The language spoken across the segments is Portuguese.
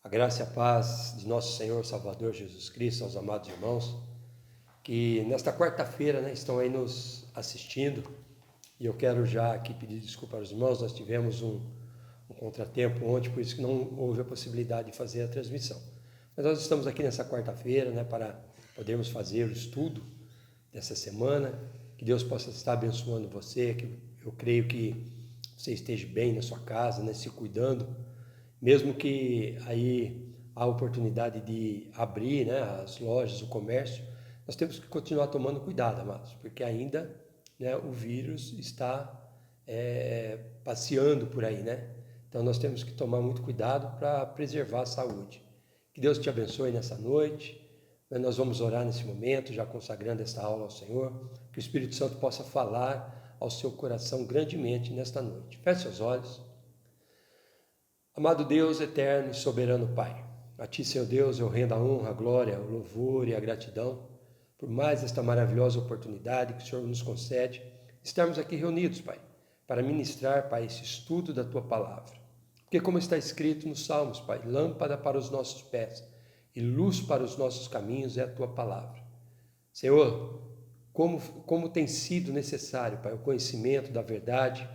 A graça e a paz de nosso Senhor Salvador Jesus Cristo, aos amados irmãos, que nesta quarta-feira estão aí nos assistindo, e eu quero já aqui pedir desculpa aos irmãos. Nós tivemos um contratempo ontem, por isso que não houve a possibilidade de fazer a transmissão. Mas nós estamos aqui nessa quarta-feira para podermos fazer o estudo dessa semana, que Deus possa estar abençoando você, que eu creio que você esteja bem na sua casa, se cuidando, mesmo que aí a oportunidade de abrir as lojas, o comércio, nós temos que continuar tomando cuidado, amados, porque ainda o vírus está passeando por aí, Então nós temos que tomar muito cuidado para preservar a saúde. Que Deus te abençoe nessa noite. Nós vamos orar nesse momento, já consagrando esta aula ao Senhor, que o Espírito Santo possa falar ao seu coração grandemente nesta noite. Feche seus olhos. Amado Deus, eterno e soberano Pai, a Ti, Senhor Deus, eu rendo a honra, a glória, o louvor e a gratidão por mais esta maravilhosa oportunidade que o Senhor nos concede, estarmos aqui reunidos, Pai, para ministrar, Pai, esse estudo da Tua Palavra. Porque como está escrito nos Salmos, Pai, lâmpada para os nossos pés e luz para os nossos caminhos é a Tua Palavra. Senhor, como tem sido necessário, Pai, o conhecimento da verdade,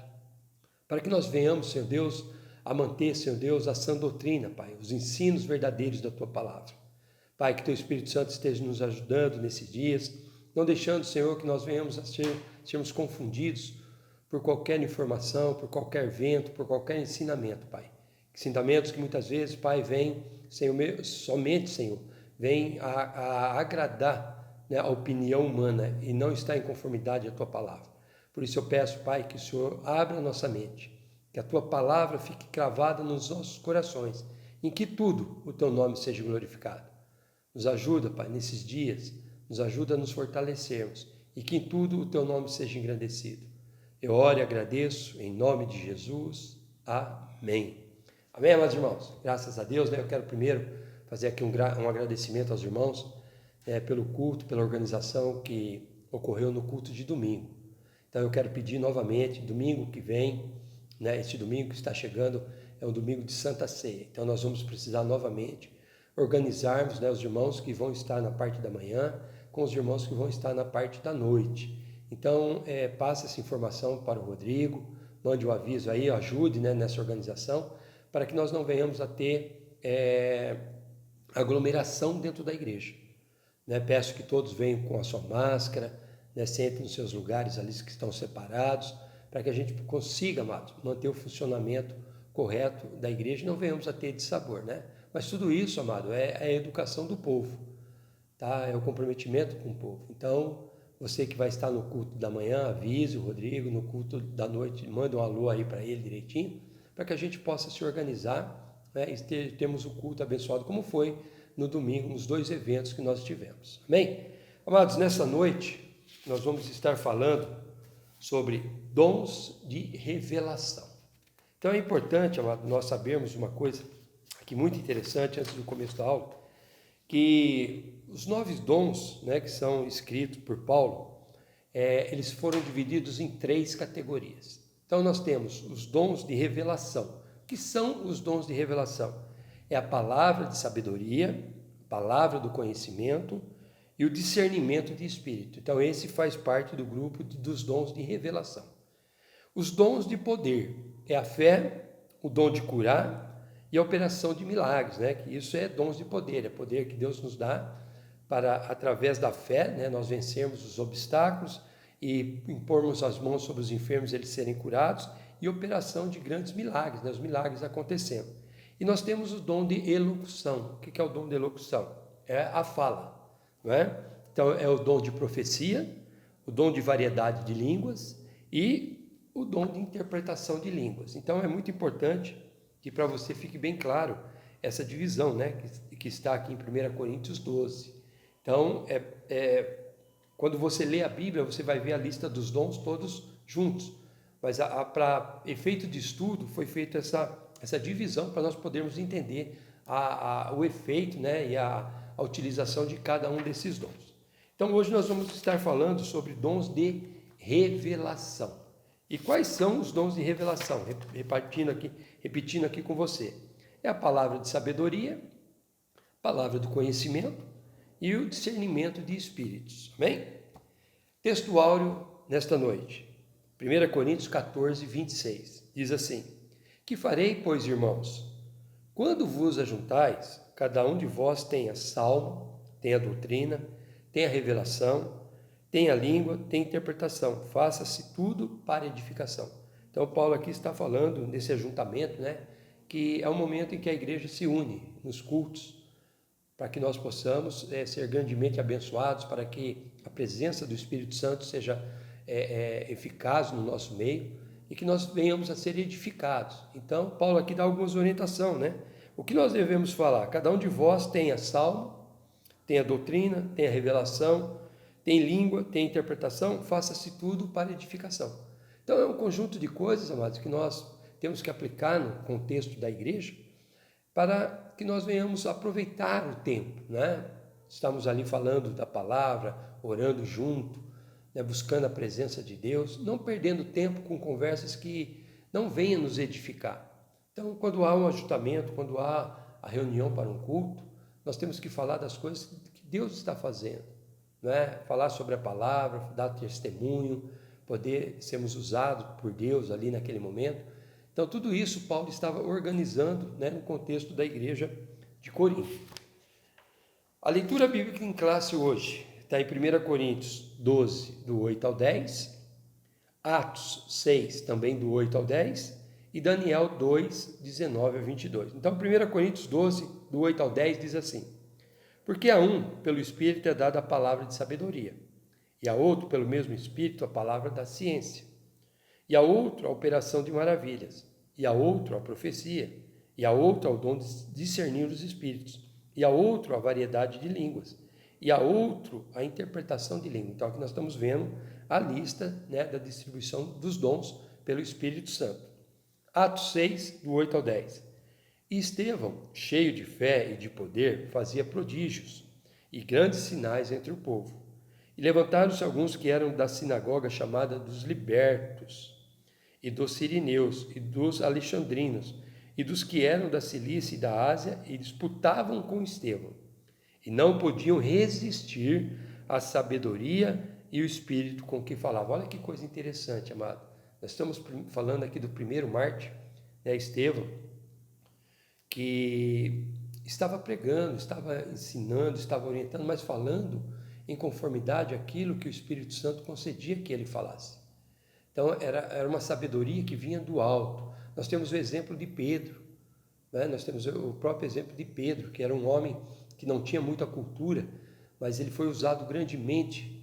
para que nós venhamos, Senhor Deus, a manter, Senhor Deus, a sã doutrina, Pai, os ensinos verdadeiros da Tua Palavra. Pai, que Teu Espírito Santo esteja nos ajudando nesses dias, não deixando, Senhor, que nós venhamos a sermos confundidos por qualquer informação, por qualquer vento, por qualquer ensinamento, Pai. Ensinamentos que muitas vezes, Pai, vêm, Senhor, somente, Senhor, vêm a agradar a opinião humana e não está em conformidade à Tua Palavra. Por isso eu peço, Pai, que o Senhor abra a nossa mente, que a Tua Palavra fique cravada nos nossos corações, em que tudo o Teu nome seja glorificado. Nos ajuda, Pai, nesses dias, nos ajuda a nos fortalecermos e que em tudo o Teu nome seja engrandecido. Eu oro e agradeço em nome de Jesus. Amém. Amém, amados irmãos? Graças a Deus, Eu quero primeiro fazer aqui um agradecimento aos irmãos pelo culto, pela organização que ocorreu no culto de domingo. Então eu quero pedir novamente, domingo que vem, este domingo que está chegando é um domingo de Santa Ceia. Então nós vamos precisar novamente organizarmos os irmãos que vão estar na parte da manhã com os irmãos que vão estar na parte da noite. Então passe essa informação para o Rodrigo, mande o aviso aí, ajude nessa organização, para que nós não venhamos a ter aglomeração dentro da igreja. Peço que todos venham com a sua máscara, sentem nos seus lugares ali que estão separados, para que a gente consiga, amados, manter o funcionamento correto da igreja e não venhamos a ter dissabor, Mas tudo isso, amado, é a educação do povo, tá? É o comprometimento com o povo. Então, você que vai estar no culto da manhã, avise o Rodrigo, no culto da noite, manda um alô aí para ele direitinho, para que a gente possa se organizar, e termos o culto abençoado, como foi no domingo, nos 2 eventos que nós tivemos. Amém? Amados, nessa noite, nós vamos estar falando sobre dons de revelação. Então é importante, amado, nós sabermos uma coisa aqui muito interessante antes do começo da aula, que os 9 dons que são escritos por Paulo, eles foram divididos em 3 categorias. Então nós temos os dons de revelação. O que são os dons de revelação? É a palavra de sabedoria, a palavra do conhecimento e o discernimento de espírito. Então esse faz parte do grupo dos dons de revelação. Os dons de poder é a fé, o dom de curar e a operação de milagres, que isso é dons de poder, é poder que Deus nos dá para, através da fé, nós vencermos os obstáculos e impormos as mãos sobre os enfermos, eles serem curados, e operação de grandes milagres, os milagres acontecendo. E nós temos o dom de elocução. O que é o dom de elocução? É a fala. Então é o dom de profecia, o dom de variedade de línguas e o dom de interpretação de línguas. Então é muito importante que para você fique bem claro essa divisão, que está aqui em 1 Coríntios 12. Então quando você lê a Bíblia, você vai ver a lista dos dons todos juntos, mas para efeito de estudo foi feita essa divisão para nós podermos entender o efeito e a utilização de cada um desses dons. Então hoje nós vamos estar falando sobre dons de revelação. E quais são os dons de revelação? Repetindo aqui com você. é a palavra de sabedoria, palavra do conhecimento e o discernimento de espíritos. Amém? Texto áureo nesta noite. 1 Coríntios 14, 26. Diz assim: Que farei, pois, irmãos? Quando vos ajuntais, cada um de vós tenha salmo, tenha doutrina, tenha revelação, tenha língua, tenha interpretação. Faça-se tudo para edificação. Então, Paulo aqui está falando nesse ajuntamento, né? Que é o momento em que a igreja se une nos cultos, para que nós possamos ser grandemente abençoados, para que a presença do Espírito Santo seja eficaz no nosso meio e que nós venhamos a ser edificados. Então, Paulo aqui dá algumas orientações, né? O que nós devemos falar? Cada um de vós tenha salmo, tenha doutrina, tenha revelação, tem língua, tem interpretação, faça-se tudo para edificação. Então, é um conjunto de coisas, amados, que nós temos que aplicar no contexto da igreja, para que nós venhamos aproveitar o tempo, né? Estamos ali falando da palavra, orando junto, né? Buscando a presença de Deus, não perdendo tempo com conversas que não venham nos edificar. Então, quando há um ajuntamento, quando há a reunião para um culto, nós temos que falar das coisas que Deus está fazendo, né? Falar sobre a palavra, dar testemunho, poder sermos usados por Deus ali naquele momento. Então, tudo isso Paulo estava organizando, né, no contexto da igreja de Corinto. A leitura bíblica em classe hoje está em 1 Coríntios 12, do 8 ao 10, Atos 6, também do 8 ao 10, e Daniel 2, 19 ao 22. Então, 1 Coríntios 12, do 8 ao 10, diz assim: Porque a um, pelo Espírito, é dada a palavra de sabedoria, e a outro, pelo mesmo Espírito, a palavra da ciência, e a outro a operação de maravilhas, e a outro a profecia, e a outro ao dom de discernir os espíritos, e a outro a variedade de línguas, e a outro a interpretação de língua. Então aqui nós estamos vendo a lista, né, da distribuição dos dons pelo Espírito Santo. Atos 6, do 8 ao 10. E Estevão, cheio de fé e de poder, fazia prodígios e grandes sinais entre o povo. E levantaram-se alguns que eram da sinagoga chamada dos libertos, e dos sirineus, e dos alexandrinos, e dos que eram da Cilícia e da Ásia, e disputavam com Estevão. E não podiam resistir à sabedoria e o espírito com que falavam. Olha que coisa interessante, amado. Nós estamos falando aqui do primeiro mártir, né, Estevão, que estava pregando, estava ensinando, estava orientando, mas falando em conformidade àquilo que o Espírito Santo concedia que ele falasse. Então, era uma sabedoria que vinha do alto. Nós temos o exemplo de Pedro, né? Nós temos o próprio exemplo de Pedro, que era um homem que não tinha muita cultura, mas ele foi usado grandemente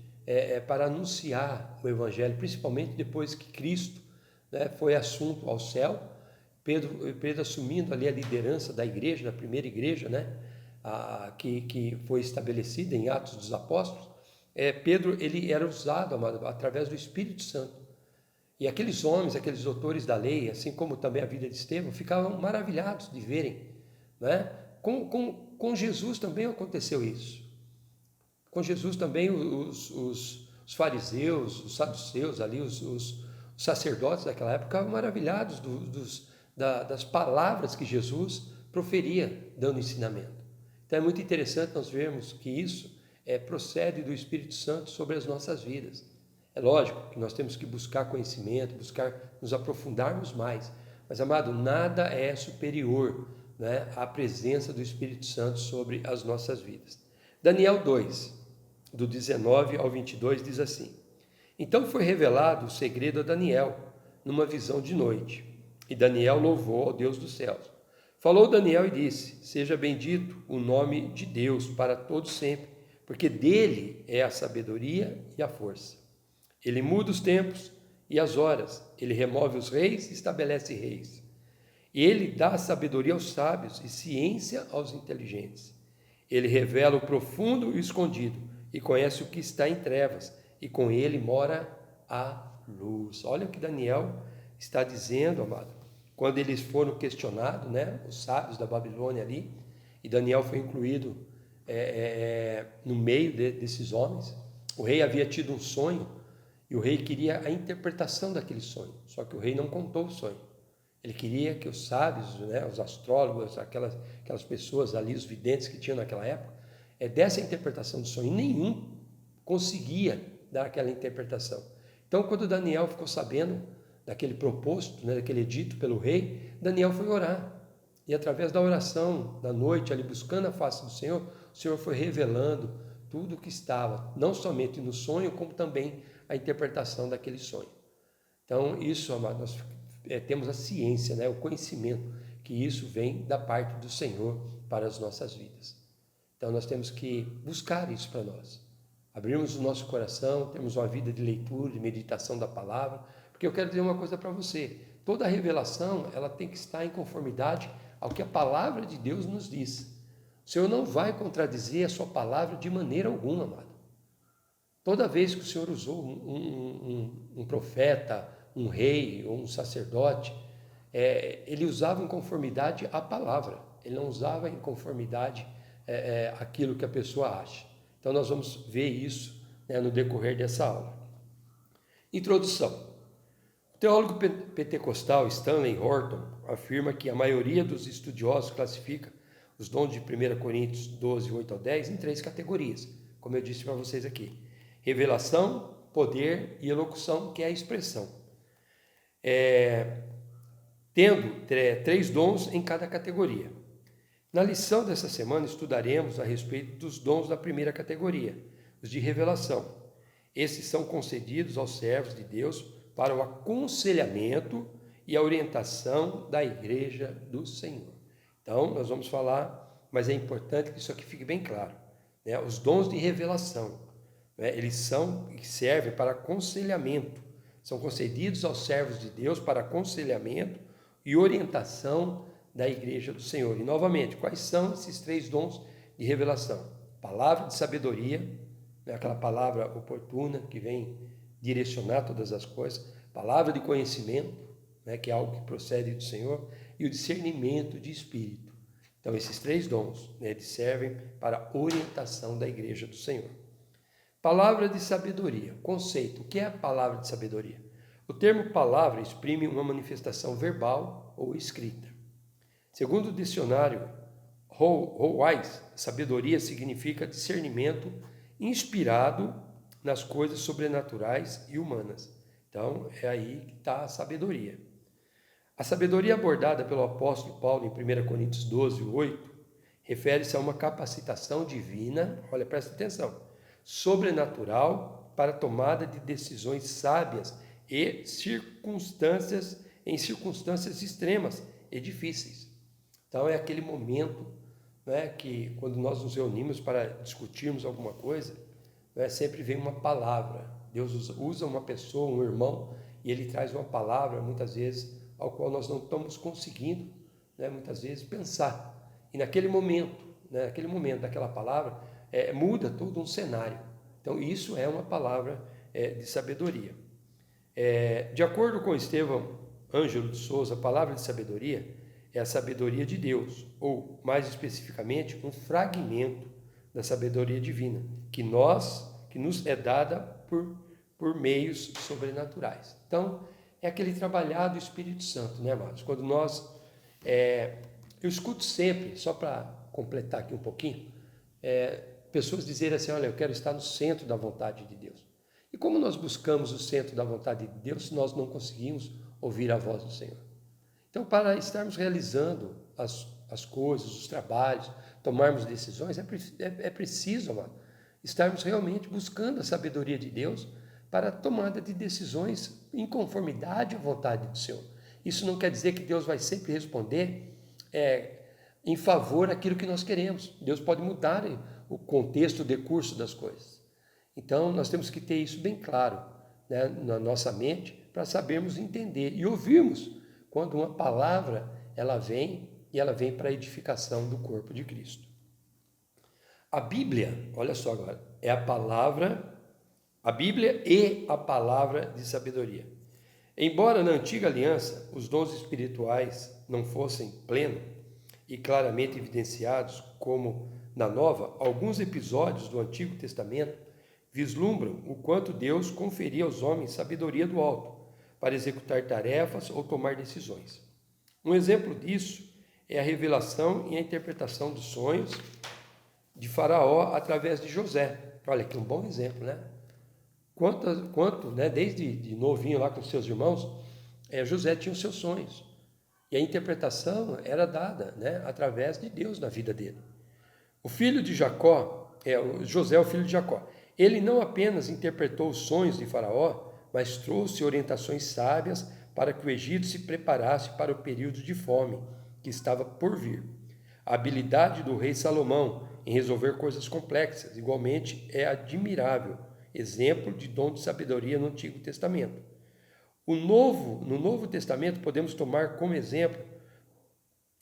para anunciar o Evangelho, principalmente depois que Cristo, né, foi assunto ao céu. Pedro assumindo ali a liderança da igreja, da primeira igreja, né, que foi estabelecida em Atos dos Apóstolos. Pedro, ele era usado, amado, através do Espírito Santo. E aqueles homens, aqueles doutores da lei, assim como também a vida de Estevão, ficavam maravilhados de verem, né? Com Jesus também aconteceu isso. Com Jesus também os fariseus, os saduceus ali, os sacerdotes daquela época ficavam maravilhados das palavras que Jesus proferia dando ensinamento. Então é muito interessante nós vermos que isso procede do Espírito Santo sobre as nossas vidas. É lógico que nós temos que buscar conhecimento, buscar nos aprofundarmos mais, mas, amado, nada é superior, né, à presença do Espírito Santo sobre as nossas vidas. Daniel 2, do 19 ao 22, diz assim: Então foi revelado o segredo a Daniel, numa visão de noite, e Daniel louvou ao Deus dos céus. Falou Daniel e disse: Seja bendito o nome de Deus para todos sempre, porque dele é a sabedoria e a força. Ele muda os tempos e as horas, ele remove os reis e estabelece reis. Ele dá sabedoria aos sábios e ciência aos inteligentes. Ele revela o profundo e o escondido, e conhece o que está em trevas, e com ele mora a luz. Olha o que Daniel está dizendo, amado. Quando eles foram questionados, né, os sábios da Babilônia ali, e Daniel foi incluído no meio desses homens. O rei havia tido um sonho, e o rei queria a interpretação daquele sonho, só que o rei não contou o sonho. Ele queria que os sábios, né, os astrólogos, aquelas pessoas ali, os videntes que tinham naquela época, dessa interpretação do sonho. Nenhum conseguia dar aquela interpretação. Então, quando Daniel ficou sabendo daquele proposto, né, daquele edito pelo rei, Daniel foi orar. E através da oração da noite, ali buscando a face do Senhor, o Senhor foi revelando tudo o que estava, não somente no sonho, como também a interpretação daquele sonho. Então, isso, amado, nós temos a ciência, né, o conhecimento, que isso vem da parte do Senhor para as nossas vidas. Então, nós temos que buscar isso para nós. Abrirmos o nosso coração, temos uma vida de leitura, de meditação da palavra, porque eu quero dizer uma coisa para você. Toda a revelação, ela tem que estar em conformidade ao que a palavra de Deus nos diz. O Senhor não vai contradizer a sua palavra de maneira alguma, amado. Toda vez que o Senhor usou um profeta, um rei ou um sacerdote, ele usava em conformidade à palavra. Ele não usava em conformidade aquilo que a pessoa acha. Então nós vamos ver isso, né, no decorrer dessa aula. Introdução. O teólogo pentecostal Stanley Horton afirma que a maioria dos estudiosos classifica os dons de 1 Coríntios 12, 8 ao 10 em 3 categorias, como eu disse para vocês aqui: revelação, poder e elocução, que é a expressão. Tendo 3 dons em cada categoria. Na lição dessa semana estudaremos a respeito dos dons da primeira categoria, os de revelação. Esses são concedidos aos servos de Deus para o aconselhamento e a orientação da igreja do Senhor. Então, nós vamos falar, mas é importante que isso aqui fique bem claro, né? Os dons de revelação, né? Eles servem para aconselhamento, são concedidos aos servos de Deus para aconselhamento e orientação da igreja do Senhor. E novamente, quais são esses 3 dons de revelação? Palavra de sabedoria, né? Aquela palavra oportuna que vem direcionar todas as coisas. Palavra de conhecimento, né? Que é algo que procede do Senhor. E o discernimento de espírito. Então, esses 3 dons, né, eles servem para a orientação da igreja do Senhor. Palavra de sabedoria. Conceito. O que é a palavra de sabedoria? O termo palavra exprime uma manifestação verbal ou escrita. Segundo o dicionário Howise, sabedoria significa discernimento inspirado nas coisas sobrenaturais e humanas. Então, é aí que está a sabedoria. A sabedoria abordada pelo apóstolo Paulo em 1 Coríntios 12, 8, refere-se a uma capacitação divina, olha, presta atenção, sobrenatural para a tomada de decisões sábias e em circunstâncias extremas e difíceis. Então, é aquele momento, né, que quando nós nos reunimos para discutirmos alguma coisa, né, sempre vem uma palavra. Deus usa uma pessoa, um irmão, e ele traz uma palavra, muitas vezes, ao qual nós não estamos conseguindo, né, muitas vezes, pensar. E naquele momento, né, daquela palavra, muda todo um cenário. Então, isso é uma palavra de sabedoria. De acordo com Estevão Ângelo de Souza, a palavra de sabedoria é a sabedoria de Deus, ou, mais especificamente, um fragmento da sabedoria divina, que nos é dada por meios sobrenaturais. Então, é aquele trabalhar do Espírito Santo, né, amados? Quando eu escuto sempre, só para completar aqui um pouquinho, pessoas dizerem assim: olha, eu quero estar no centro da vontade de Deus. E como nós buscamos o centro da vontade de Deus se nós não conseguimos ouvir a voz do Senhor? Então, para estarmos realizando as coisas, os trabalhos, tomarmos decisões, é preciso, amado, estarmos realmente buscando a sabedoria de Deus para a tomada de decisões em conformidade à vontade do Senhor. Isso não quer dizer que Deus vai sempre responder em favor daquilo que nós queremos. Deus pode mudar o contexto, o decurso das coisas. Então, nós temos que ter isso bem claro, né, na nossa mente, para sabermos entender e ouvirmos quando uma palavra ela vem para a edificação do corpo de Cristo. A Bíblia, olha só agora, é a Bíblia e a palavra de sabedoria. Embora na antiga aliança os dons espirituais não fossem plenos e claramente evidenciados como na nova, alguns episódios do Antigo Testamento vislumbram o quanto Deus conferia aos homens sabedoria do alto para executar tarefas ou tomar decisões. Um exemplo disso é a revelação e a interpretação dos sonhos de Faraó através de José. Olha que um bom exemplo, né? Quanto, né, desde de novinho lá com seus irmãos, José tinha os seus sonhos. E a interpretação era dada, né, através de Deus na vida dele. O filho de Jacó, José é o filho de Jacó. Ele não apenas interpretou os sonhos de Faraó, mas trouxe orientações sábias para que o Egito se preparasse para o período de fome que estava por vir. A habilidade do rei Salomão em resolver coisas complexas, igualmente, é admirável, exemplo de dom de sabedoria no Antigo Testamento. No Novo Testamento, podemos tomar como exemplo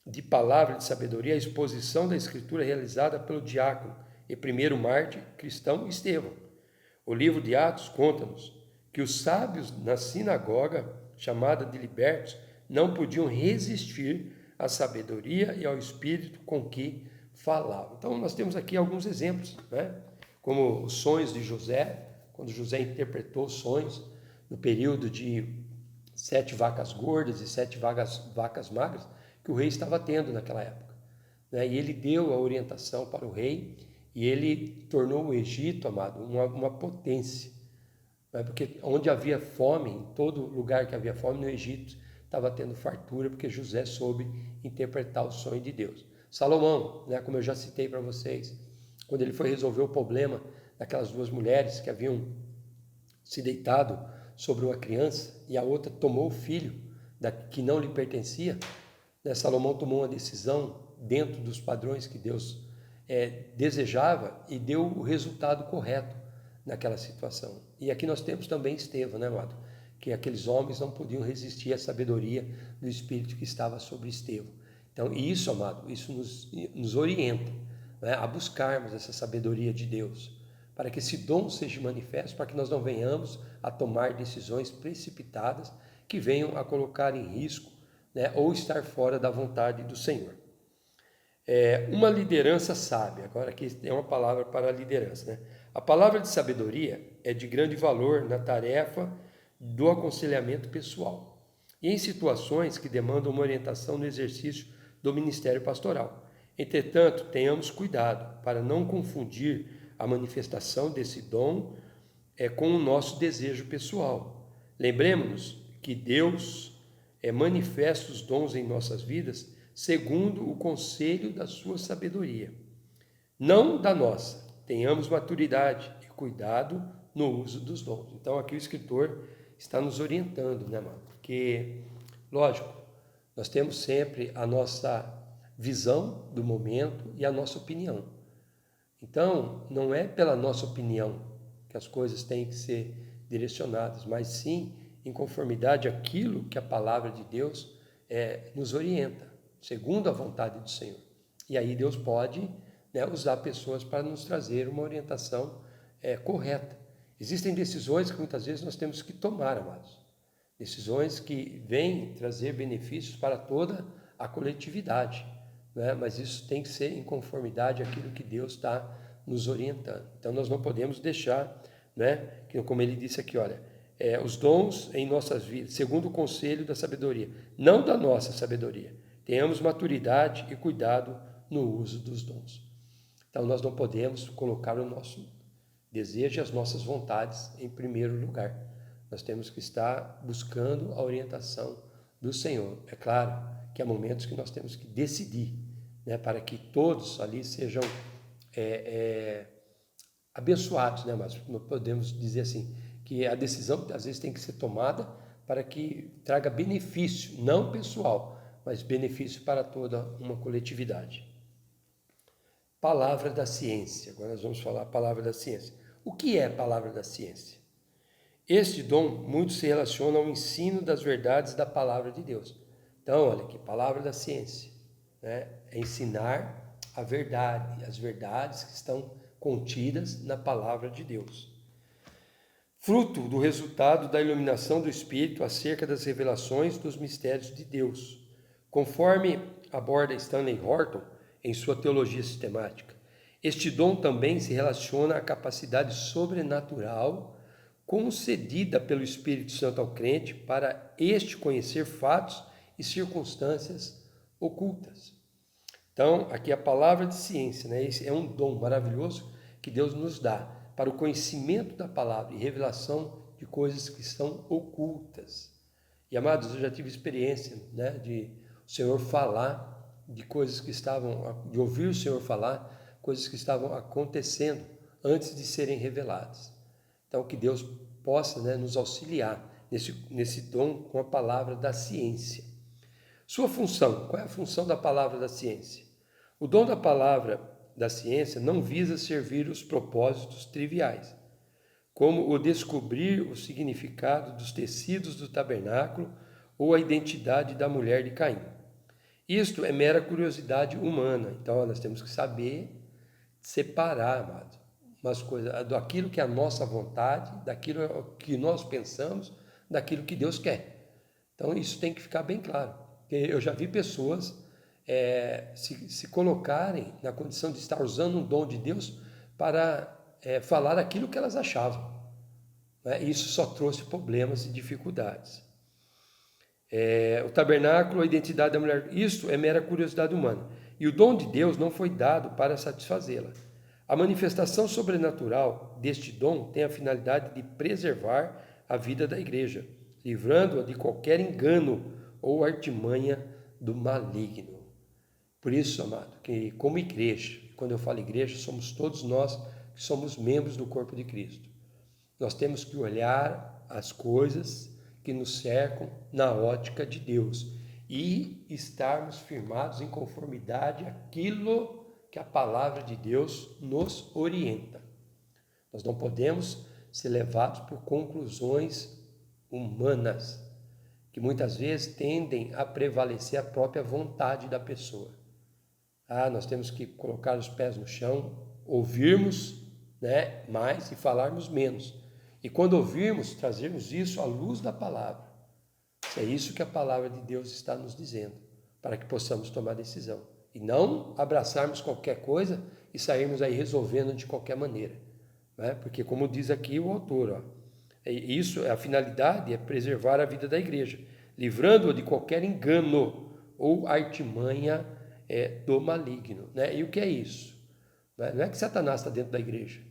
de palavra de sabedoria a exposição da Escritura realizada pelo diácono e primeiro mártir cristão Estevão. O livro de Atos conta-nos que os sábios na sinagoga, chamada de libertos, não podiam resistir à sabedoria e ao espírito com que falavam. Então, nós temos aqui alguns exemplos, né? Como os sonhos de José, quando José interpretou sonhos no período de 7 vacas gordas e 7 vacas magras que o rei estava tendo naquela época, né? E ele deu a orientação para o rei e ele tornou o Egito, amado, uma potência, né? Porque onde havia fome, em todo lugar que havia fome no Egito, estava tendo fartura, porque José soube interpretar o sonho de Deus. Salomão, né, como eu já citei para vocês, quando ele foi resolver o problema daquelas duas mulheres que haviam se deitado sobre uma criança e a outra tomou o filho que não lhe pertencia, né, Salomão tomou uma decisão dentro dos padrões que Deus desejava e deu o resultado correto naquela situação. E aqui nós temos também Estevão, né, amado? Que aqueles homens não podiam resistir à sabedoria do Espírito que estava sobre Estevão. Então, isso, amado, isso nos orienta, né, a buscarmos essa sabedoria de Deus, para que esse dom seja manifesto, para que nós não venhamos a tomar decisões precipitadas que venham a colocar em risco, né, ou estar fora da vontade do Senhor. Uma liderança sábia, agora aqui tem uma palavra para a liderança, né? A palavra de sabedoria é de grande valor na tarefa do aconselhamento pessoal e em situações que demandam uma orientação no exercício do ministério pastoral. Entretanto, tenhamos cuidado para não confundir a manifestação desse dom com o nosso desejo pessoal. Lembremos-nos que Deus manifesta os dons em nossas vidas segundo o conselho da sua sabedoria, não da nossa. Tenhamos maturidade e cuidado no uso dos dons. Então aqui o escritor está nos orientando, né, mano? Porque, lógico, nós temos sempre a nossa visão do momento e a nossa opinião. Então, não é pela nossa opinião que as coisas têm que ser direcionadas, mas sim em conformidade àquilo que a palavra de Deus nos orienta, segundo a vontade do Senhor. E aí Deus pode, né, usar pessoas para nos trazer uma orientação correta. Existem decisões que muitas vezes nós temos que tomar, amados. Decisões que vêm trazer benefícios para toda a coletividade, né? Mas isso tem que ser em conformidade àquilo que Deus está nos orientando. Então nós não podemos deixar, né, que, como ele disse aqui, olha, os dons em nossas vidas, segundo o conselho da sabedoria, não da nossa sabedoria. Tenhamos maturidade e cuidado no uso dos dons. Então nós não podemos colocar o nosso desejo e as nossas vontades em primeiro lugar. Nós temos que estar buscando a orientação do Senhor. É claro que há momentos que nós temos que decidir, né, para que todos ali sejam abençoados, né? Mas nós podemos dizer assim, que a decisão às vezes tem que ser tomada para que traga benefício, não pessoal, mas benefício para toda uma coletividade. Palavra da ciência. Agora nós vamos falar a palavra da ciência. O que é a palavra da ciência? Este dom muito se relaciona ao ensino das verdades da palavra de Deus. Então, olha aqui, palavra da ciência, né? É ensinar a verdade, as verdades que estão contidas na palavra de Deus. Fruto do resultado da iluminação do Espírito acerca das revelações dos mistérios de Deus. Conforme aborda Stanley Horton em sua teologia sistemática, este dom também se relaciona à capacidade sobrenatural concedida pelo Espírito Santo ao crente para este conhecer fatos e circunstâncias ocultas. Então, aqui a palavra de ciência, né? Esse é um dom maravilhoso que Deus nos dá para o conhecimento da palavra e revelação de coisas que estão ocultas. E, amados, eu já tive experiência, né, de o Senhor falar de coisas que estavam, de ouvir o Senhor falar, coisas que estavam acontecendo antes de serem reveladas. Então, que Deus possa, né, nos auxiliar nesse dom com a palavra da ciência. Sua função, qual é a função da palavra da ciência? O dom da palavra da ciência não visa servir os propósitos triviais, como o descobrir o significado dos tecidos do tabernáculo ou a identidade da mulher de Caim. Isto é mera curiosidade humana, então nós temos que saber separar, amado, umas coisas, daquilo que é a nossa vontade, daquilo que nós pensamos, daquilo que Deus quer. Então isso tem que ficar bem claro. Eu já vi pessoas se colocarem na condição de estar usando um dom de Deus para falar aquilo que elas achavam. Né? Isso só trouxe problemas e dificuldades. O tabernáculo, a identidade da mulher, isso é mera curiosidade humana. E o dom de Deus não foi dado para satisfazê-la. A manifestação sobrenatural deste dom tem a finalidade de preservar a vida da igreja, livrando-a de qualquer engano ou artimanha do maligno. Por isso, amado, que como igreja, quando eu falo igreja, somos todos nós que somos membros do corpo de Cristo. Nós temos que olhar as coisas que nos cercam na ótica de Deus e estarmos firmados em conformidade àquilo que a palavra de Deus nos orienta. Nós não podemos ser levados por conclusões humanas, que muitas vezes tendem a prevalecer a própria vontade da pessoa. Nós temos que colocar os pés no chão, ouvirmos, né, mais e falarmos menos. E quando ouvirmos, trazermos isso à luz da palavra. É isso que a palavra de Deus está nos dizendo, para que possamos tomar decisão. E não abraçarmos qualquer coisa e sairmos aí resolvendo de qualquer maneira. Né? Porque como diz aqui o autor, a finalidade é preservar a vida da igreja, livrando-a de qualquer engano ou artimanha do maligno. Né? E o que é isso? Não é que Satanás está dentro da igreja.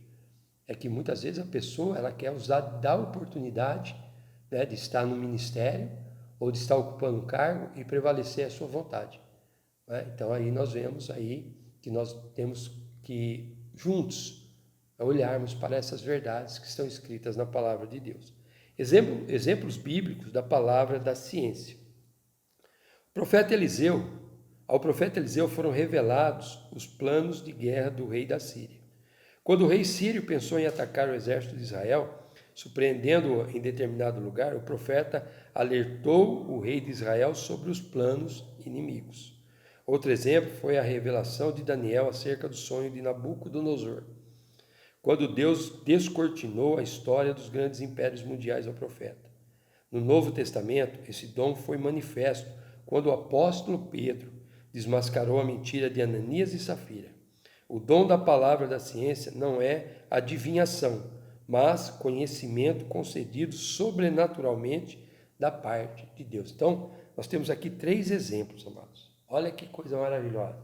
É que muitas vezes a pessoa ela quer usar da oportunidade, né, de estar no ministério ou de estar ocupando um cargo e prevalecer a sua vontade. Né? Então aí nós vemos aí que nós temos que juntos olharmos para essas verdades que estão escritas na palavra de Deus. Exemplos bíblicos da palavra da ciência. Ao profeta Eliseu foram revelados os planos de guerra do rei da Síria. Quando o rei sírio pensou em atacar o exército de Israel, surpreendendo-o em determinado lugar, o profeta alertou o rei de Israel sobre os planos inimigos. Outro exemplo foi a revelação de Daniel acerca do sonho de Nabucodonosor, quando Deus descortinou a história dos grandes impérios mundiais ao profeta. No Novo Testamento, esse dom foi manifesto quando o apóstolo Pedro desmascarou a mentira de Ananias e Safira. O dom da palavra da ciência não é adivinhação, mas conhecimento concedido sobrenaturalmente da parte de Deus. Então, nós temos aqui 3 exemplos, amados. Olha que coisa maravilhosa.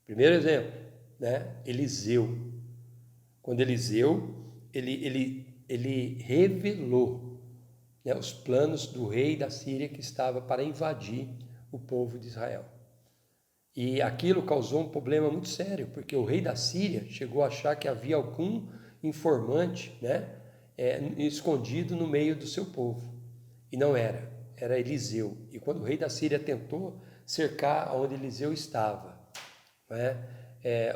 Primeiro exemplo, né? Eliseu. Quando Eliseu, ele revelou, né, os planos do rei da Síria que estava para invadir o povo de Israel. E aquilo causou um problema muito sério, porque o rei da Síria chegou a achar que havia algum informante, né, escondido no meio do seu povo. E não era, era Eliseu. E quando o rei da Síria tentou cercar onde Eliseu estava, né,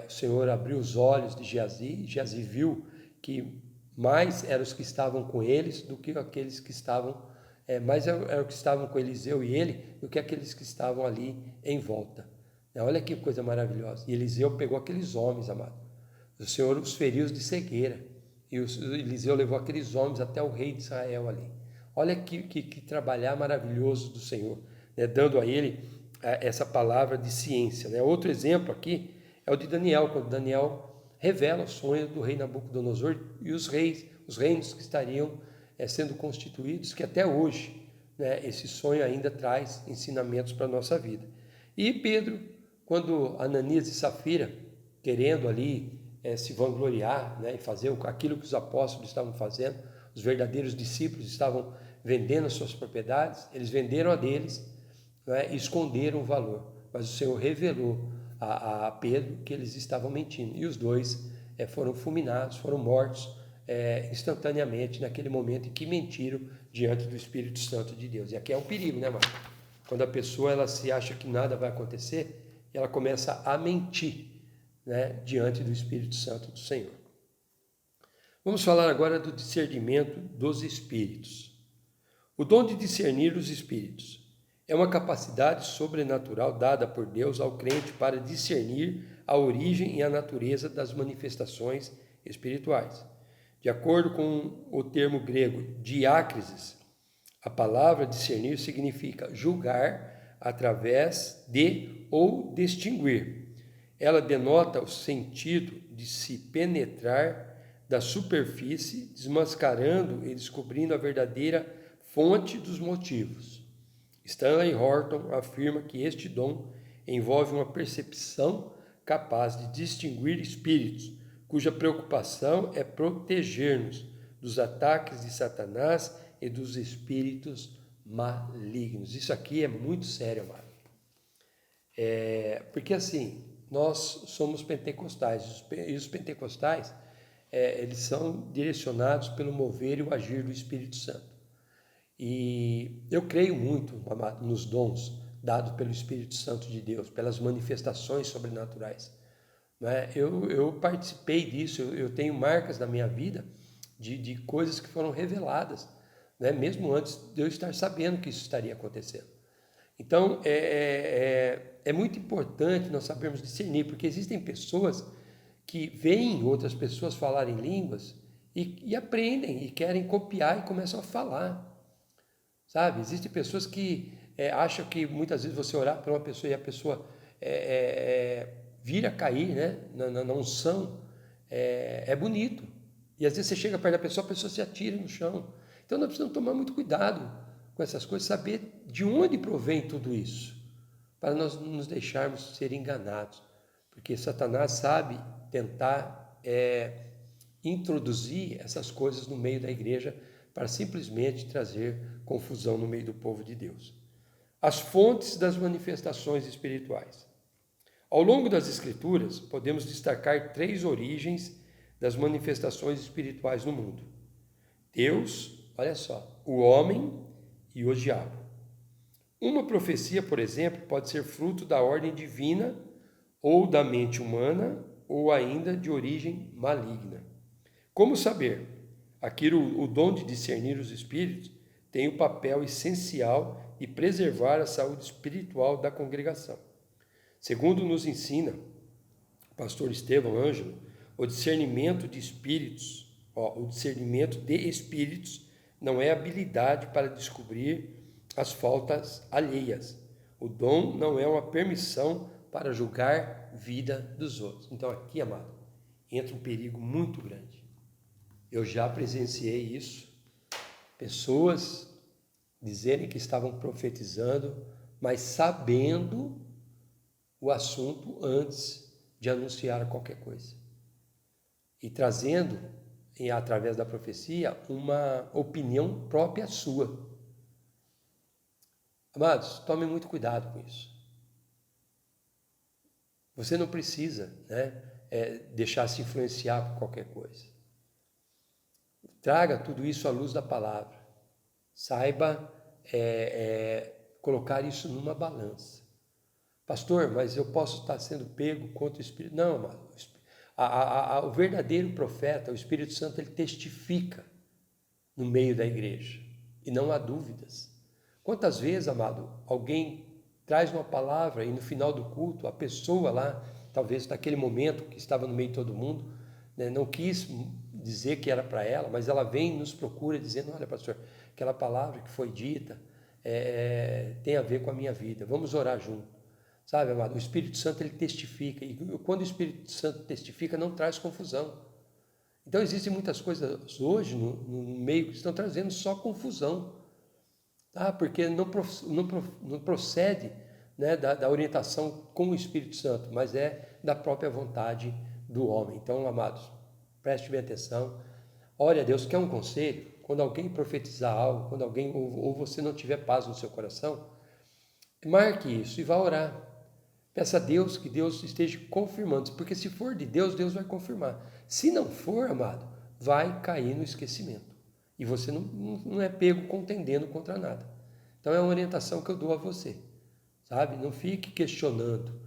o Senhor abriu os olhos de Geazi, e Geazi viu que mais eram os que estavam com eles do que aqueles que estavam, mais eram os que estavam com Eliseu e ele, do que aqueles que estavam ali em volta. Olha que coisa maravilhosa. E Eliseu pegou aqueles homens, amado. O Senhor os feriu de cegueira. E Eliseu levou aqueles homens até o rei de Israel ali. Olha que trabalhar maravilhoso do Senhor, né? Dando a ele essa palavra de ciência. Né? Outro exemplo aqui é o de Daniel, quando Daniel revela o sonho do rei Nabucodonosor e os reinos que estariam sendo constituídos, que até hoje, né, esse sonho ainda traz ensinamentos para a nossa vida. E Pedro, quando Ananias e Safira, querendo ali se vangloriar, né, e fazer aquilo que os apóstolos estavam fazendo, os verdadeiros discípulos estavam vendendo as suas propriedades, eles venderam a deles, né, e esconderam o valor. Mas o Senhor revelou a Pedro que eles estavam mentindo. E os dois foram fulminados, foram mortos instantaneamente naquele momento em que mentiram diante do Espírito Santo de Deus. E aqui é um perigo, né, mano? Quando a pessoa ela se acha que nada vai acontecer, ela começa a mentir, né, diante do Espírito Santo do Senhor. Vamos falar agora do discernimento dos espíritos. O dom de discernir os espíritos é uma capacidade sobrenatural dada por Deus ao crente para discernir a origem e a natureza das manifestações espirituais. De acordo com o termo grego diácrisis, a palavra discernir significa julgar através de ou distinguir. Ela denota o sentido de se penetrar da superfície, desmascarando e descobrindo a verdadeira fonte dos motivos. Stanley Horton afirma que este dom envolve uma percepção capaz de distinguir espíritos, cuja preocupação é proteger-nos dos ataques de Satanás e dos espíritos malignos. Isso aqui é muito sério, amado. Porque assim, nós somos pentecostais, e os pentecostais, eles são direcionados pelo mover e o agir do Espírito Santo. E eu creio muito, amado, nos dons dados pelo Espírito Santo de Deus, pelas manifestações sobrenaturais. Né? Eu participei disso, eu tenho marcas na minha vida de coisas que foram reveladas, né? Mesmo antes de eu estar sabendo que isso estaria acontecendo. Então, é muito importante nós sabermos discernir, porque existem pessoas que veem outras pessoas falarem línguas e aprendem e querem copiar e começam a falar, sabe? Existem pessoas que acham que muitas vezes você orar para uma pessoa e a pessoa vir a cair, né, na unção, é bonito. E às vezes você chega perto da pessoa, a pessoa se atira no chão. Então nós precisamos tomar muito cuidado com essas coisas, saber de onde provém tudo isso, para nós não nos deixarmos ser enganados. Porque Satanás sabe tentar introduzir essas coisas no meio da igreja para simplesmente trazer confusão no meio do povo de Deus. As fontes das manifestações espirituais. Ao longo das Escrituras, podemos destacar 3 origens das manifestações espirituais no mundo: Deus, olha só, o homem e o diabo. Uma profecia, por exemplo, pode ser fruto da ordem divina ou da mente humana ou ainda de origem maligna. Como saber? Aqui o dom de discernir os espíritos tem o papel essencial de preservar a saúde espiritual da congregação. Segundo nos ensina o pastor Estevão Ângelo, o discernimento de espíritos, o discernimento de espíritos não é habilidade para descobrir as faltas alheias. O dom não é uma permissão para julgar vida dos outros. Então aqui, amado, entra um perigo muito grande. Eu já presenciei isso, pessoas dizerem que estavam profetizando, mas sabendo o assunto antes de anunciar qualquer coisa. E trazendo, através da profecia, uma opinião própria sua. Amados, tomem muito cuidado com isso. Você não precisa, deixar se influenciar por qualquer coisa. Traga tudo isso à luz da palavra. Saiba colocar isso numa balança. Pastor, mas eu posso estar sendo pego contra o Espírito? Não, amado. O verdadeiro profeta, o Espírito Santo, ele testifica no meio da igreja. E não há dúvidas. Quantas vezes, amado, alguém traz uma palavra e no final do culto, a pessoa lá, talvez naquele momento que estava no meio de todo mundo, não quis dizer que era para ela, mas ela vem e nos procura dizendo: olha, pastor, aquela palavra que foi dita tem a ver com a minha vida, vamos orar junto. Sabe, amado, o Espírito Santo, ele testifica, e quando o Espírito Santo testifica, não traz confusão. Então existem muitas coisas hoje no meio que estão trazendo só confusão. tá? Porque não procede, né, da orientação com o Espírito Santo, mas é da própria vontade do homem. Então, amados, preste bem atenção. Ore a Deus. Quer um conselho? Quando alguém profetizar algo, quando alguém ou você não tiver paz no seu coração, marque isso e vá orar. Peça a Deus que Deus esteja confirmando, porque se for de Deus, Deus vai confirmar. Se não for, amado, vai cair no esquecimento. E você não é pego contendendo contra nada. Então é uma orientação que eu dou a você, sabe? Não fique questionando,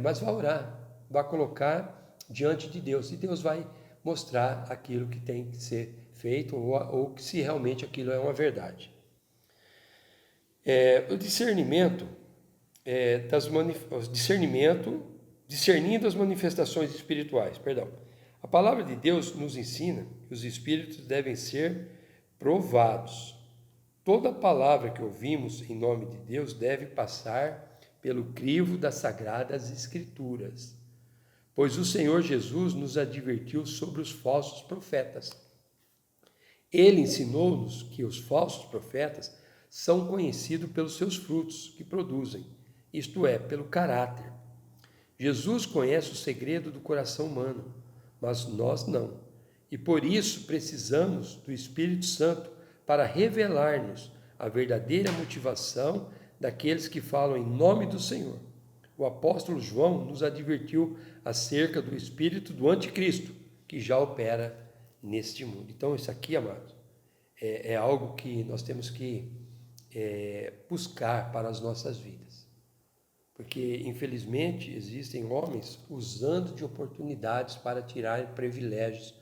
mas vá orar, vá colocar diante de Deus e Deus vai mostrar aquilo que tem que ser feito ou se realmente aquilo é uma verdade. O discernimento discernindo as manifestações espirituais, perdão. A palavra de Deus nos ensina que os espíritos devem ser provados. Toda palavra que ouvimos em nome de Deus deve passar pelo crivo das sagradas escrituras, pois o Senhor Jesus nos advertiu sobre os falsos profetas. Ele ensinou-nos que os falsos profetas são conhecidos pelos seus frutos que produzem, isto é, pelo caráter. Jesus conhece o segredo do coração humano, mas nós não. E por isso precisamos do Espírito Santo para revelar-nos a verdadeira motivação daqueles que falam em nome do Senhor. O apóstolo João nos advertiu acerca do espírito do anticristo, que já opera neste mundo. Então, isso aqui, amados, é algo que nós temos que buscar para as nossas vidas. Porque, infelizmente, existem homens usando de oportunidades para tirarem privilégios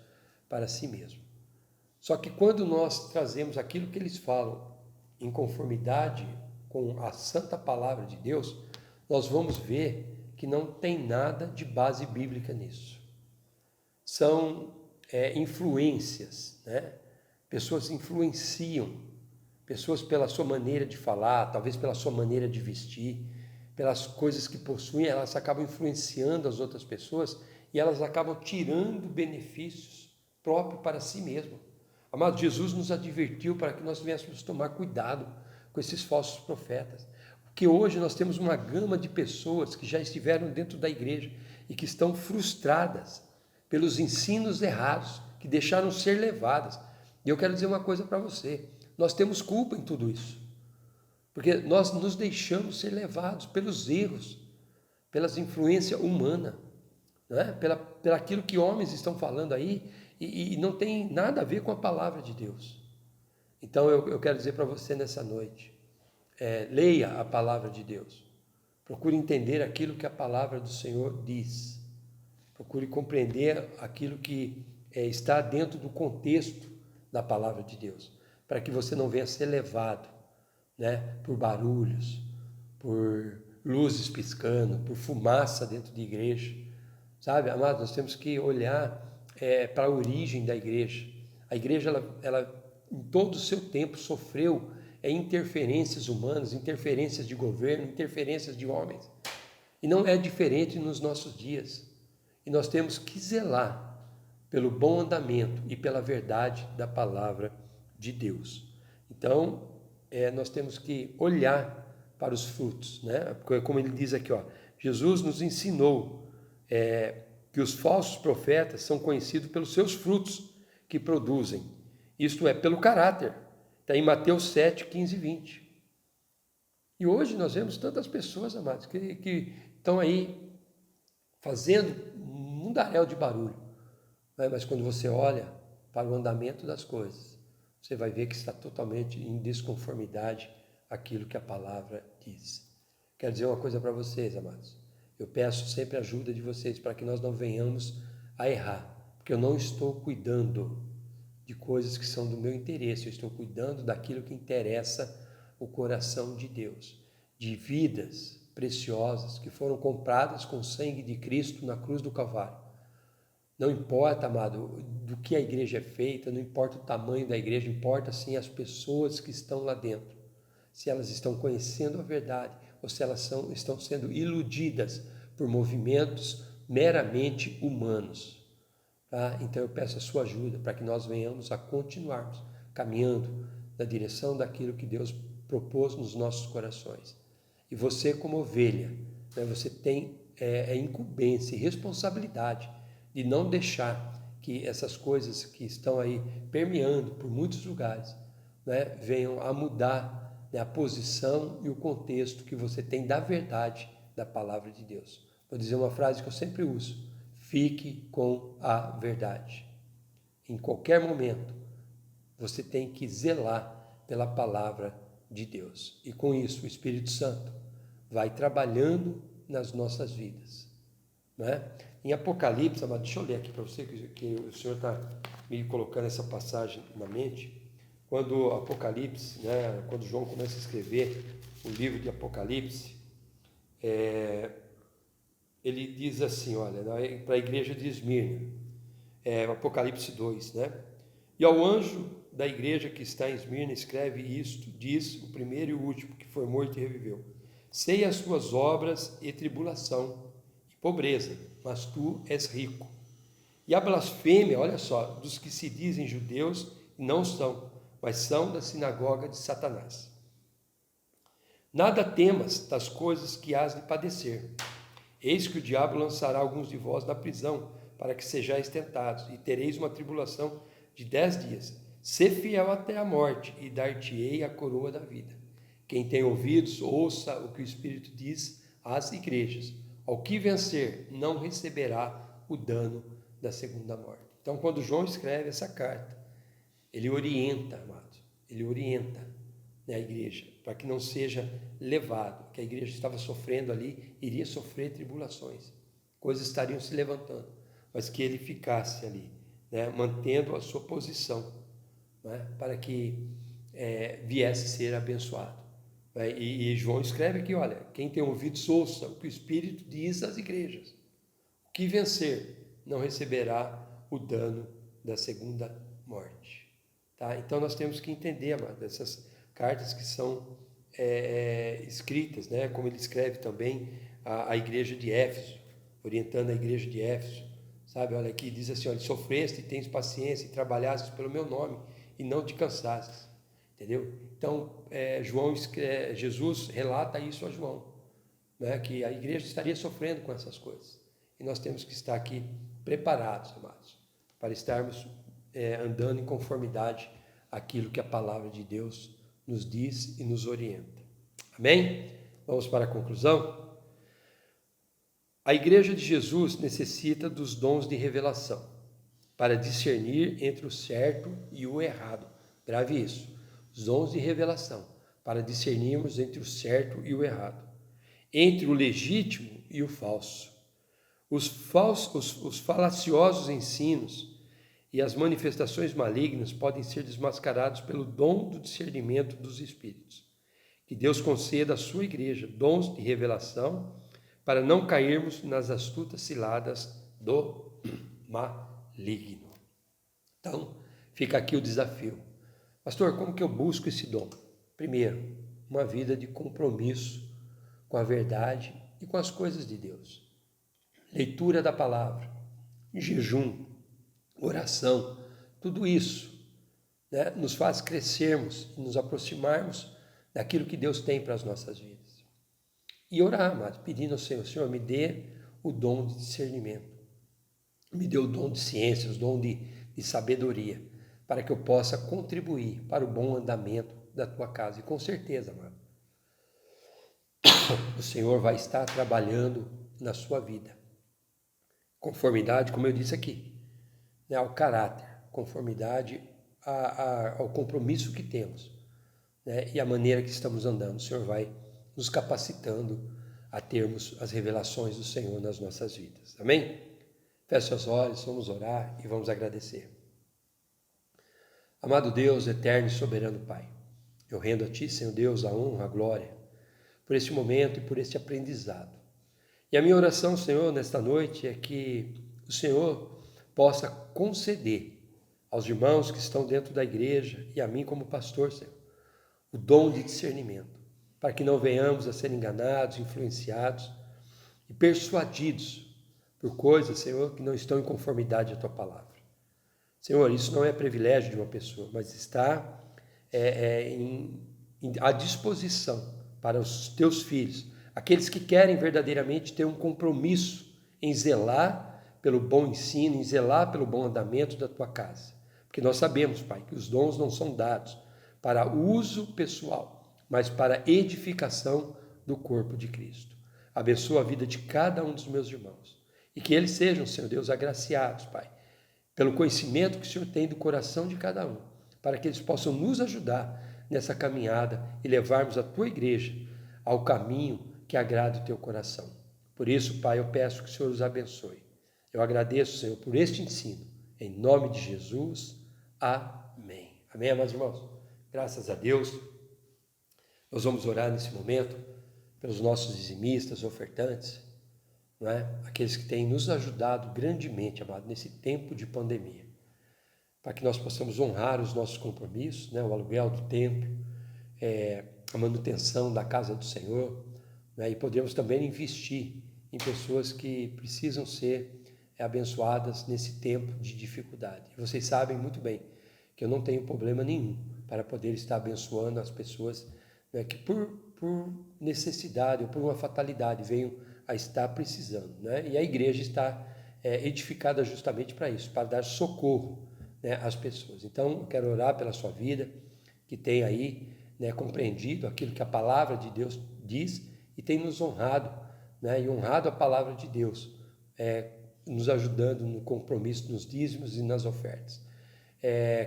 para si mesmo. Só que quando nós trazemos aquilo que eles falam em conformidade com a santa palavra de Deus, nós vamos ver que não tem nada de base bíblica nisso. São influências, né? Pessoas influenciam, pessoas pela sua maneira de falar, talvez pela sua maneira de vestir, pelas coisas que possuem, elas acabam influenciando as outras pessoas e elas acabam tirando benefícios próprios para si mesmo. Amado, Jesus nos advertiu para que nós tivéssemos tomar cuidado com esses falsos profetas, porque hoje nós temos uma gama de pessoas que já estiveram dentro da igreja e que estão frustradas pelos ensinos errados, que deixaram ser levadas. E eu quero dizer uma coisa para você, nós temos culpa em tudo isso. Porque nós nos deixamos ser levados pelos erros, pelas influências humanas, né? Pela aquilo que homens estão falando aí e não tem nada a ver com a palavra de Deus. Então eu quero dizer para você nessa noite, leia a palavra de Deus, procure entender aquilo que a palavra do Senhor diz, procure compreender aquilo que está dentro do contexto da palavra de Deus, para que você não venha ser levado, né, por barulhos, por luzes piscando, por fumaça dentro de igreja, sabe, amados, nós temos que olhar para a origem da igreja. A igreja, ela em todo o seu tempo sofreu interferências humanas, interferências de governo, interferências de homens, e não é diferente nos nossos dias, e nós temos que zelar pelo bom andamento e pela verdade da palavra de Deus. Então, nós temos que olhar para os frutos, né? Como ele diz aqui, ó, Jesus nos ensinou que os falsos profetas são conhecidos pelos seus frutos que produzem, isto é, pelo caráter. Está em Mateus 7, 15 e 20. E hoje nós vemos tantas pessoas, amados, que estão aí fazendo um mundaréu de barulho, né? Mas quando você olha para o andamento das coisas, você vai ver que está totalmente em desconformidade aquilo que a palavra diz. Quero dizer uma coisa para vocês, amados. Eu peço sempre a ajuda de vocês para que nós não venhamos a errar, porque eu não estou cuidando de coisas que são do meu interesse, eu estou cuidando daquilo que interessa o coração de Deus, de vidas preciosas que foram compradas com o sangue de Cristo na cruz do Calvário. Não importa, amado, do que a igreja é feita, não importa o tamanho da igreja, importa sim as pessoas que estão lá dentro. Se elas estão conhecendo a verdade ou se elas estão sendo iludidas por movimentos meramente humanos. Tá? Então eu peço a sua ajuda para que nós venhamos a continuarmos caminhando na direção daquilo que Deus propôs nos nossos corações. E você, como ovelha, né, você tem incumbência e responsabilidade de não deixar que essas coisas que estão aí permeando por muitos lugares, né, venham a mudar, né, a posição e o contexto que você tem da verdade da palavra de Deus. Vou dizer uma frase que eu sempre uso: fique com a verdade. Em qualquer momento, você tem que zelar pela palavra de Deus. E com isso, o Espírito Santo vai trabalhando nas nossas vidas. Né? Em Apocalipse, deixa eu ler aqui para você, que o Senhor está me colocando essa passagem na mente. Quando Apocalipse, né, quando João começa a escrever o livro de Apocalipse, ele diz assim, olha, para a igreja de Esmirna, Apocalipse 2, né? E ao anjo da igreja que está em Esmirna escreve isto, diz o primeiro e o último, que foi morto e reviveu: sei as suas obras e tribulação e pobreza, mas tu és rico. E a blasfêmia, olha só, dos que se dizem judeus e não são, mas são da sinagoga de Satanás. Nada temas das coisas que hás de padecer. Eis que o diabo lançará alguns de vós na prisão, para que sejais tentados, e tereis uma tribulação de 10 dias. Sê fiel até a morte, e dar-te-ei a coroa da vida. Quem tem ouvidos, ouça o que o Espírito diz às igrejas. Ao que vencer, não receberá o dano da segunda morte. Então, quando João escreve essa carta, ele orienta, amados, ele orienta, né, a igreja, para que não seja levado, que a igreja estava sofrendo ali, iria sofrer tribulações, coisas estariam se levantando, mas que ele ficasse ali, né, mantendo a sua posição, né, para que viesse a ser abençoado. E João escreve aqui, olha, quem tem ouvidos ouça o que o Espírito diz às igrejas. O que vencer não receberá o dano da segunda morte. Tá? Então nós temos que entender, amado, essas cartas que são escritas, né, como ele escreve também a igreja de Éfeso, orientando a igreja de Éfeso, sabe? Olha aqui, diz assim, olha, sofreste e tens paciência e trabalhastes pelo meu nome e não te cansastes, entendeu? Então, Jesus relata isso a João, né, que a igreja estaria sofrendo com essas coisas, e nós temos que estar aqui preparados, amados, para estarmos andando em conformidade àquilo que a palavra de Deus nos diz e nos orienta. Amém? Vamos para a conclusão? A igreja de Jesus necessita dos dons de revelação para discernir entre o certo e o errado. Grave isso. Os dons de revelação para discernirmos entre o certo e o errado, entre o legítimo e o falso. Os falaciosos ensinos e as manifestações malignas podem ser desmascarados pelo dom do discernimento dos espíritos. Que Deus conceda à sua igreja dons de revelação para não cairmos nas astutas ciladas do maligno. Então, fica aqui o desafio. Pastor, como que eu busco esse dom? Primeiro, uma vida de compromisso com a verdade e com as coisas de Deus. Leitura da palavra, jejum, oração, tudo isso, né, nos faz crescermos e nos aproximarmos daquilo que Deus tem para as nossas vidas. E orar, amado, pedindo ao Senhor, Senhor, me dê o dom de discernimento, me dê o dom de ciência, o dom de sabedoria, para que eu possa contribuir para o bom andamento da tua casa. E com certeza, amado, o Senhor vai estar trabalhando na sua vida. Conformidade, como eu disse aqui, né, ao caráter, conformidade ao compromisso que temos, né, e a maneira que estamos andando. O Senhor vai nos capacitando a termos as revelações do Senhor nas nossas vidas. Amém? Feche seus olhos, vamos orar e vamos agradecer. Amado Deus, eterno e soberano Pai, eu rendo a Ti, Senhor Deus, a honra, a glória, por este momento e por este aprendizado. E a minha oração, Senhor, nesta noite é que o Senhor possa conceder aos irmãos que estão dentro da igreja e a mim como pastor, Senhor, o dom de discernimento, para que não venhamos a ser enganados, influenciados e persuadidos por coisas, Senhor, que não estão em conformidade à Tua palavra. Senhor, isso não é privilégio de uma pessoa, mas está à disposição para os teus filhos, aqueles que querem verdadeiramente ter um compromisso em zelar pelo bom ensino, em zelar pelo bom andamento da tua casa. Porque nós sabemos, Pai, que os dons não são dados para uso pessoal, mas para edificação do corpo de Cristo. Abençoa a vida de cada um dos meus irmãos e que eles sejam, Senhor Deus, agraciados, Pai, pelo conhecimento que o Senhor tem do coração de cada um, para que eles possam nos ajudar nessa caminhada e levarmos a tua igreja ao caminho que agrada o teu coração. Por isso, Pai, eu peço que o Senhor os abençoe. Eu agradeço, Senhor, por este ensino. Em nome de Jesus, amém. Amém, amados irmãos? Graças a Deus. Nós vamos orar nesse momento pelos nossos dizimistas, ofertantes, não é? Aqueles que têm nos ajudado grandemente, amado, nesse tempo de pandemia, para que nós possamos honrar os nossos compromissos, né? O aluguel do templo, a manutenção da casa do Senhor, né? E podemos também investir em pessoas que precisam ser abençoadas nesse tempo de dificuldade. E vocês sabem muito bem que eu não tenho problema nenhum para poder estar abençoando as pessoas, né, que por necessidade ou por uma fatalidade venham a estar precisando, né? E a igreja está edificada justamente para isso, para dar socorro, né, às pessoas. Então, eu quero orar pela sua vida, que tem aí, né, compreendido aquilo que a palavra de Deus diz e tem nos honrado, né, e honrado a palavra de Deus, nos ajudando no compromisso, nos dízimos e nas ofertas.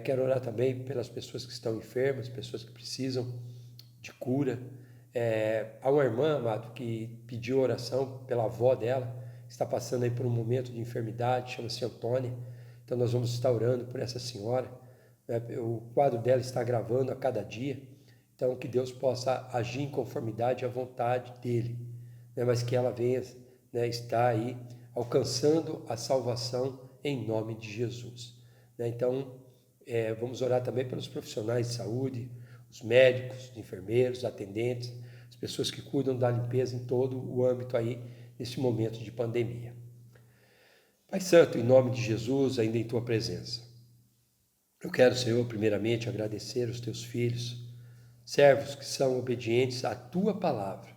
Quero orar também pelas pessoas que estão enfermas, pessoas que precisam de cura. Há uma irmã, amado, que pediu oração pela avó dela, que está passando aí por um momento de enfermidade, chama-se Antônia. Então nós vamos estar orando por essa senhora, né? O quadro dela está agravando a cada dia, então que Deus possa agir em conformidade à vontade dele, né? Mas que ela venha, né, estar aí alcançando a salvação em nome de Jesus, né? Então vamos orar também pelos profissionais de saúde, os médicos, os enfermeiros, os atendentes, as pessoas que cuidam da limpeza em todo o âmbito aí nesse momento de pandemia. Pai Santo, em nome de Jesus, ainda em Tua presença, eu quero, Senhor, primeiramente agradecer aos Teus filhos, servos que são obedientes à Tua palavra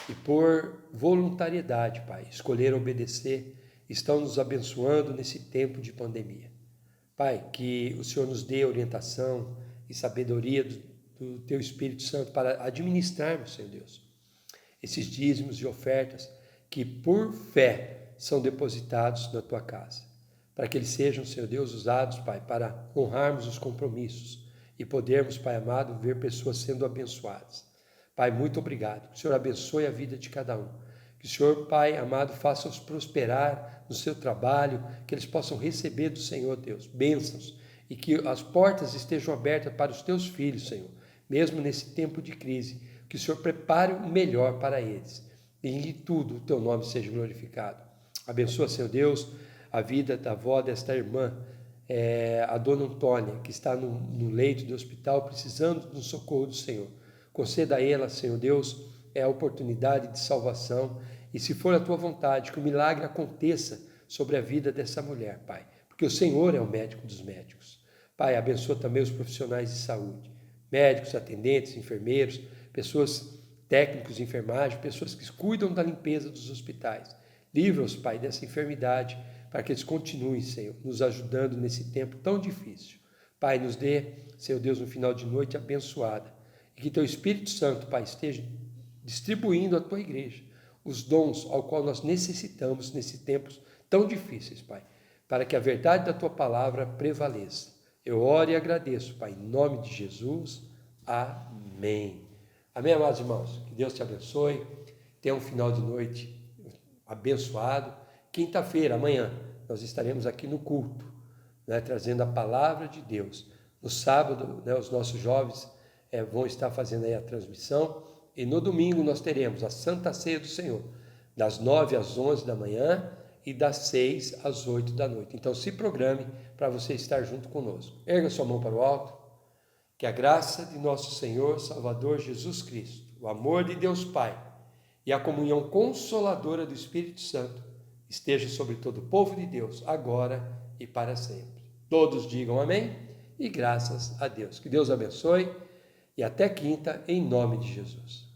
e por voluntariedade, Pai, escolher obedecer, estão nos abençoando nesse tempo de pandemia. Pai, que o Senhor nos dê orientação e sabedoria do Teu Espírito Santo para administrarmos, Senhor Deus, esses dízimos e ofertas que por fé são depositados na Tua casa, para que eles sejam, Senhor Deus, usados, Pai, para honrarmos os compromissos e podermos, Pai amado, ver pessoas sendo abençoadas. Pai, muito obrigado. Que o Senhor abençoe a vida de cada um. Que o Senhor, Pai amado, faça-os prosperar no seu trabalho, que eles possam receber do Senhor, Deus, bênçãos, e que as portas estejam abertas para os Teus filhos, Senhor, mesmo nesse tempo de crise. Que o Senhor prepare o melhor para eles. E em tudo o Teu nome seja glorificado. Abençoa, Senhor Deus, a vida da avó desta irmã, a dona Antônia, que está no leito do hospital, precisando do socorro do Senhor. Conceda a ela, Senhor Deus, a oportunidade de salvação. E se for a Tua vontade, que o milagre aconteça sobre a vida dessa mulher, Pai. Porque o Senhor é o médico dos médicos. Pai, abençoa também os profissionais de saúde. Médicos, atendentes, enfermeiros, pessoas técnicos de enfermagem, pessoas que cuidam da limpeza dos hospitais. Livra-os, Pai, dessa enfermidade, para que eles continuem, Senhor, nos ajudando nesse tempo tão difícil. Pai, nos dê, Senhor Deus, um final de noite abençoada. E que Teu Espírito Santo, Pai, esteja distribuindo à Tua igreja os dons ao qual nós necessitamos nesses tempos tão difíceis, Pai, para que a verdade da Tua palavra prevaleça. Eu oro e agradeço, Pai, em nome de Jesus. Amém. Amém, amados irmãos? Que Deus te abençoe. Tenha um final de noite abençoado. Quinta-feira, amanhã, nós estaremos aqui no culto, né, trazendo a palavra de Deus. No sábado, né, os nossos jovens vão estar fazendo aí a transmissão. E no domingo nós teremos a Santa Ceia do Senhor, das 9 às 11 da manhã e das 6 às 8 da noite. Então se programe para você estar junto conosco. Erga sua mão para o alto. Que a graça de nosso Senhor Salvador Jesus Cristo, o amor de Deus Pai e a comunhão consoladora do Espírito Santo esteja sobre todo o povo de Deus, agora e para sempre. Todos digam amém e graças a Deus. Que Deus abençoe. E até quinta, em nome de Jesus.